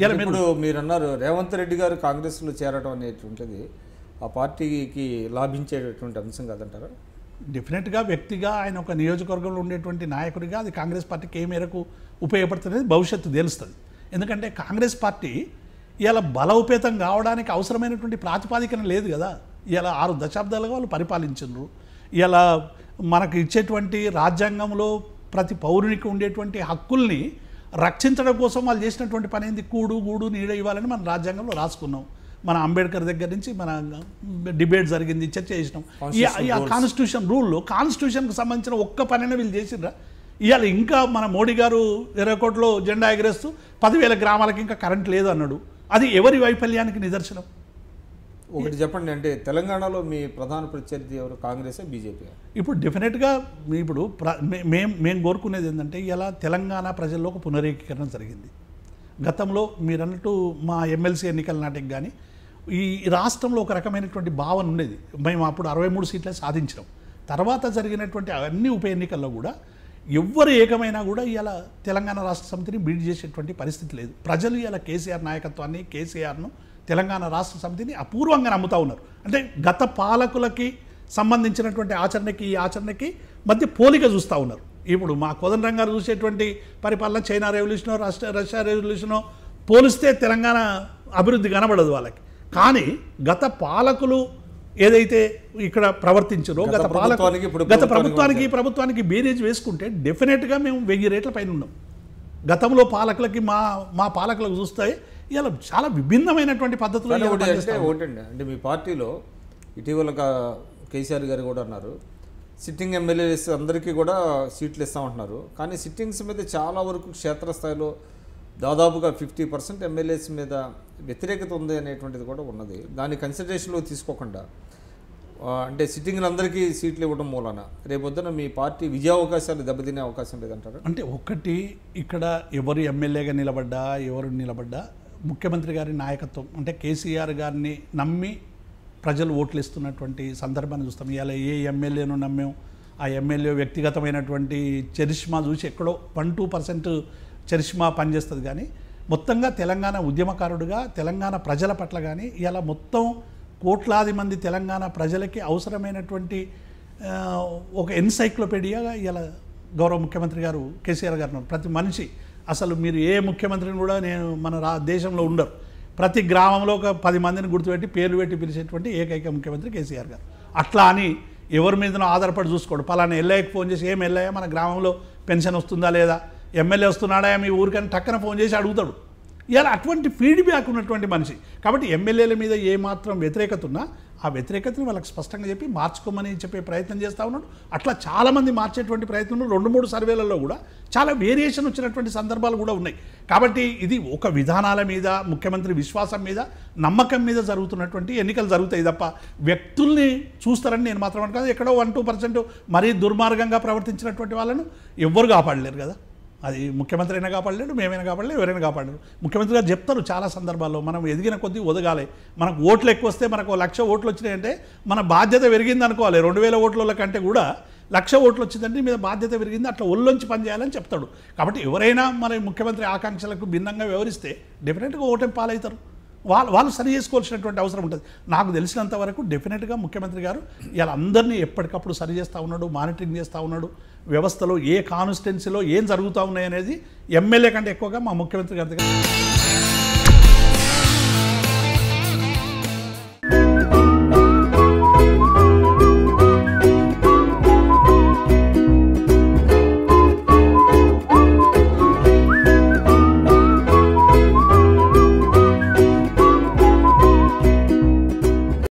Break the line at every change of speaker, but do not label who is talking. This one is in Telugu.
ఇప్పుడు మీరు అన్నారు రేవంత్ రెడ్డి గారు కాంగ్రెస్లో చేరడం అనేటువంటిది ఆ పార్టీకి లాభించేటటువంటి అంశం కాదంటారా?
డెఫినెట్గా వ్యక్తిగా ఆయన ఒక నియోజకవర్గంలో ఉండేటువంటి నాయకుడిగా అది కాంగ్రెస్ పార్టీకి ఏ మేరకు ఉపయోగపడుతుంది భవిష్యత్తు తెలుస్తుంది. ఎందుకంటే కాంగ్రెస్ పార్టీ ఇలా బలోపేతం కావడానికి అవసరమైనటువంటి ప్రాతిపాదికన లేదు కదా. ఇలా 6 దశాబ్దాలుగా వాళ్ళు పరిపాలించారు. ఇలా మనకు ఇచ్చేటువంటి రాజ్యాంగంలో ప్రతి పౌరునికి ఉండేటువంటి హక్కుల్ని రక్షించడం కోసం వాళ్ళు చేసినటువంటి పని ఏంది? కూడు గూడు నీడ ఇవ్వాలని మన రాజ్యాంగంలో రాసుకున్నాం. మన అంబేద్కర్ దగ్గర నుంచి మన డిబేట్ జరిగింది, చర్చ చేసినాం. ఈ కాన్స్టిట్యూషన్ రూల్లో కాన్స్టిట్యూషన్కి సంబంధించిన ఒక్క పనైనా వీళ్ళు చేసిండ్రా? ఇవాళ ఇంకా మన మోడీ గారు 20 కోట్ల జెండా ఎగరేస్తూ 10,000 గ్రామాలకి ఇంకా కరెంట్ లేదు అన్నాడు. అది ఎవరి వైఫల్యానికి నిదర్శనం?
ఒకటి చెప్పండి, అంటే తెలంగాణలో మీ ప్రధాన ప్రత్యర్థి ఎవరు, కాంగ్రెస్ బీజేపీ?
ఇప్పుడు డెఫినెట్గా ఇప్పుడు మేము కోరుకునేది ఏంటంటే ఇలా తెలంగాణ ప్రజల్లో ఒక పునరేకీకరణ జరిగింది. గతంలో మీరు అన్నట్టు మా ఎమ్మెల్సీ ఎన్నికల నాటికి కానీ ఈ రాష్ట్రంలో ఒక రకమైనటువంటి భావన ఉండేది. మేము అప్పుడు 63 సీట్లే సాధించినాం. తర్వాత జరిగినటువంటి అన్ని ఉప ఎన్నికల్లో కూడా ఎవ్వరు ఏకమైనా కూడా ఇలా తెలంగాణ రాష్ట్ర సమితిని బీడ్ చేసేటువంటి పరిస్థితి లేదు. ప్రజలు ఇలా కేసీఆర్ నాయకత్వాన్ని, కేసీఆర్ను, తెలంగాణ రాష్ట్ర సమితిని అపూర్వంగా నమ్ముతూ ఉన్నారు. అంటే గత పాలకులకి సంబంధించినటువంటి ఆచరణకి ఈ ఆచరణకి మధ్య పోలిక చూస్తూ ఉన్నారు. ఇప్పుడు మా కోదండరాం గారు చూసేటువంటి పరిపాలన చైనా రెవల్యూషనో రష్యా రెవల్యూషనో పోలిస్తే తెలంగాణ అభివృద్ధి కనబడదు వాళ్ళకి. కానీ గత పాలకులు ఏదైతే ఇక్కడ ప్రవర్తించారో గత ప్రభుత్వానికి ప్రభుత్వానికి బేరేజ్ వేసుకుంటే డెఫినెట్గా మేము 1000 రేట్ల పైన ఉన్నాం. గతంలో పాలకులకి మా పాలకులకు చూస్తే ఇలా చాలా విభిన్నమైనటువంటి పద్ధతులు.
అంటే మీ పార్టీలో ఇటీవల కేసీఆర్ గారు కూడా అన్నారు సిట్టింగ్ ఎమ్మెల్యేస్ అందరికీ కూడా సీట్లు ఇస్తామంటున్నారు. కానీ సిట్టింగ్స్ మీద చాలా వరకు క్షేత్రస్థాయిలో దాదాపుగా 50% ఎమ్మెల్యేస్ మీద వ్యతిరేకత ఉంది అనేటువంటిది కూడా ఉన్నది. దాన్ని కన్సిడరేషన్లో తీసుకోకుండా అంటే సిట్టింగ్లందరికీ సీట్లు ఇవ్వడం మూలన రేపొద్దున మీ పార్టీ విజయ అవకాశాలు దెబ్బతినే అవకాశం లేదంటారు?
అంటే ఒకటి ఇక్కడ ఎవరు ఎమ్మెల్యేగా నిలబడ్డా ఎవరు నిలబడ్డా ముఖ్యమంత్రి గారి నాయకత్వం అంటే కేసీఆర్ గారిని నమ్మి ప్రజలు ఓట్లు ఇస్తున్నటువంటి సందర్భాన్ని చూస్తాం. ఇలా ఏ ఎమ్మెల్యేను నమ్మాం ఆ ఎమ్మెల్యే వ్యక్తిగతమైనటువంటి చరిష్మా చూసి ఎక్కడో 1-2% చరిష్మా పనిచేస్తుంది. కానీ మొత్తంగా తెలంగాణ ఉద్యమకారుడుగా తెలంగాణ ప్రజల పట్ల కానీ ఇలా మొత్తం కోట్లాది మంది తెలంగాణ ప్రజలకి అవసరమైనటువంటి ఒక ఎన్సైక్లోపీడియాగా ఇలా గౌరవ ముఖ్యమంత్రి గారు కేసీఆర్ గారు. ప్రతి మనిషి అసలు మీరు ఏ ముఖ్యమంత్రిని కూడా మన దేశంలో ఉండరు. ప్రతి గ్రామంలో ఒక 10 మందిని గుర్తుపెట్టి పేర్లు పెట్టి పిలిచేటువంటి ఏకైక ముఖ్యమంత్రి కేసీఆర్ గారు. అట్లా అని ఎవరి మీదనో ఆధారపడి చూసుకోడు. పలానా ఎల్ఐకి ఫోన్ చేసి ఏం ఎల్ఐ మన గ్రామంలో పెన్షన్ వస్తుందా లేదా, ఎమ్మెల్యే వస్తున్నాడా మీ ఊరికని టక్కన ఫోన్ చేసి అడుగుతాడు. ఇలా అటువంటి ఫీడ్బ్యాక్ ఉన్నటువంటి మనిషి. కాబట్టి ఎమ్మెల్యేల మీద ఏమాత్రం వ్యతిరేకత ఉన్నా ఆ వ్యతిరేకతను వాళ్ళకి స్పష్టంగా చెప్పి మార్చుకోమని చెప్పే ప్రయత్నం చేస్తూ ఉన్నాడు. అట్లా చాలామంది మార్చేటువంటి ప్రయత్నంలో 2-3 సర్వేలలో కూడా చాలా వేరియేషన్ వచ్చినటువంటి సందర్భాలు కూడా ఉన్నాయి. కాబట్టి ఇది ఒక విధానాల మీద ముఖ్యమంత్రి విశ్వాసం మీద నమ్మకం మీద జరుగుతున్నటువంటి ఎన్నికలు జరుగుతాయి తప్ప వ్యక్తుల్ని చూస్తారని నేను మాత్రం అనుకోను. ఎక్కడో 1-2% మరీ దుర్మార్గంగా ప్రవర్తించినటువంటి వాళ్ళను ఎవ్వరు కాపాడలేరు కదా. అది ముఖ్యమంత్రి అయినా కాపాడలేడు, మేమైనా కాపాడలేదు, ఎవరైనా కాపాడలేరు. ముఖ్యమంత్రి గారు చెప్తారు చాలా సందర్భాల్లో మనం ఎదిగిన కొద్దీ ఒదగాలి. మనకు ఓట్లు ఎక్కువ వస్తే మనకు 1,00,000 ఓట్లు వచ్చినాయంటే మన బాధ్యత పెరిగింది అనుకోవాలి. 2,000 ఓట్ల కంటే కూడా 1,00,000 ఓట్లు వచ్చిందంటే మీద బాధ్యత పెరిగింది, అట్లా ఒళ్ళొంచి పనిచేయాలని చెప్తాడు. కాబట్టి ఎవరైనా మన ముఖ్యమంత్రి ఆకాంక్షలకు భిన్నంగా వ్యవహరిస్తే డెఫినెట్గా ఓటమి పాలవుతారు. వాళ్ళు సరి చేసుకోవాల్సినటువంటి అవసరం ఉంటుంది. నాకు తెలిసినంత వరకు డెఫినెట్గా ముఖ్యమంత్రి గారు ఇలా అందరినీ ఎప్పటికప్పుడు సరి చేస్తూ ఉన్నాడు, మానిటరింగ్ చేస్తూ ఉన్నాడు. వ్యవస్థలో ఏ కాన్స్టిట్యున్సీలో ఏం జరుగుతూ ఉన్నాయనేది ఎమ్మెల్యే కంటే ఎక్కువగా మా ముఖ్యమంత్రి గారి దగ్గర